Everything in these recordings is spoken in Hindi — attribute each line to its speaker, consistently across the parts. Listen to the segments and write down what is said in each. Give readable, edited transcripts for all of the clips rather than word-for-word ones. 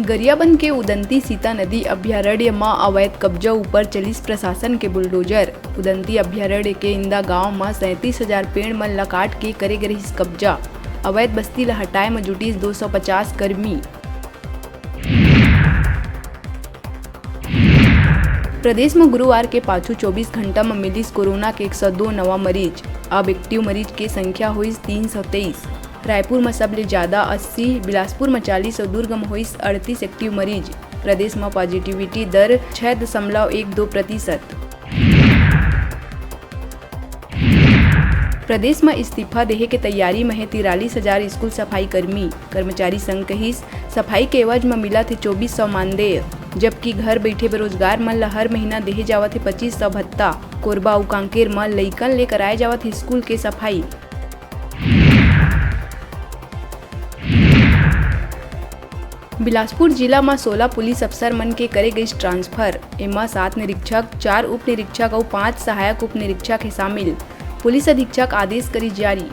Speaker 1: गरियाबंद के उदंती सीता नदी अभ्यारण्य में अवैध कब्जा ऊपर चलिस प्रशासन के बुलडोजर। उदंती अभ्यारण्य के इंदा गांव में 37,000 पेड़ मन ला काट के करे रहिस कब्जा। अवैध बस्ती ला हटाए में जुटिस 250 कर्मी। प्रदेश में गुरुवार के पाछू 24 घंटा में मिलिस कोरोना के 102 नवा मरीज। अब एक्टिव मरीज के संख्या हुई 323। रायपुर में सबले ज्यादा 80, बिलासपुर में 40 और दुर्ग में हुई 38 एक्टिव मरीज। प्रदेश में पॉजिटिविटी दर 6.12%। प्रदेश में इस्तीफा देहे के तैयारी में है 43,000 स्कूल सफाई कर्मचारी संघ कहिस सफाई के एवज में मिला थे 2400 मानदेय, जबकि घर बैठे बेरोजगार मन ला हर महीना देहे जावत है 2500 भत्ता। कोरबा अउ कांकेर में लइकन ले कराए जावत है स्कूल के सफाई। बिलासपुर जिला में 16 पुलिस अफसर मन के करे गई ट्रांसफर। एमा 7 निरीक्षक, 4 उप निरीक्षक और 5 सहायक उप निरीक्षक है शामिल। पुलिस अधीक्षक आदेश करी जारी।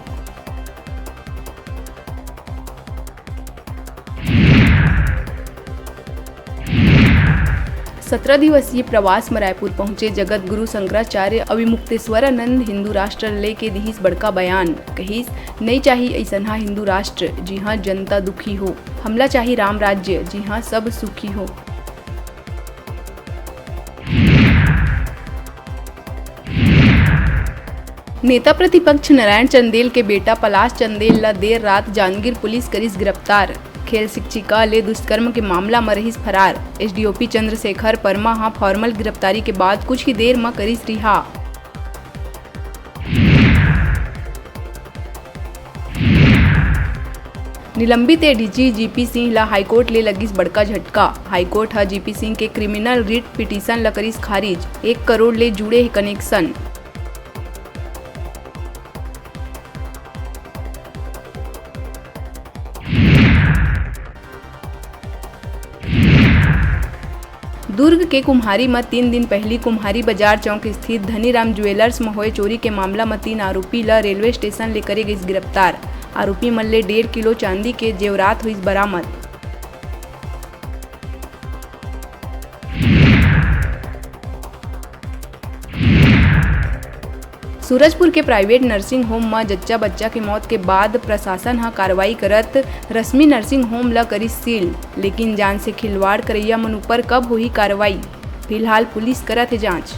Speaker 1: सत्रह दिवसीय प्रवास में रायपुर पहुंचे जगत गुरु शंकराचार्य अविमुक्तेश्वरानंद हिंदू राष्ट्र ले के दिहिस बड़का बयान। कहिस नहीं चाहिए ऐसनहा हिंदू राष्ट्र जी हाँ जनता दुखी हो, हमला चाहिए राम राज्य जी हाँ सब सुखी हो। नेता प्रतिपक्ष नारायण चंदेल के बेटा पलाश चंदेल ला देर रात जांजगीर पुलिस करिस गिरफ्तार। खेल शिक्षिका ले दुष्कर्म के मामला में रहिस फरार। एसडीओपी चंद्रशेखर परमा हाँ फॉर्मल गिरफ्तारी के बाद कुछ ही देर में करिस रिहा। निलंबित एडीजी जीपी सिंह ला हाईकोर्ट ले लगिस बड़का झटका। हाईकोर्ट हा जीपी सिंह के क्रिमिनल रिट पिटीशन ला करिस खारिज। 1 करोड़ ले जुड़े है कनेक्शन। दुर्ग के कुम्हारी में 3 दिन पहली कुम्हारी बाजार चौक स्थित धनीराम ज्वेलर्स में हुए चोरी के मामला में 3 आरोपी ला रेलवे स्टेशन ले करे गई गिरफ्तार। आरोपी मन ले 1.5 किलो चांदी के जेवरात हुई बरामद। सूरजपुर के प्राइवेट नर्सिंग होम में जच्चा बच्चा के मौत के बाद प्रशासन हा कार्रवाई करत रश्मि नर्सिंग होम ला करी सील, लेकिन जान से खिलवाड़ करैया मन ऊपर कब होही कार्रवाई, फिलहाल पुलिस करत है जांच।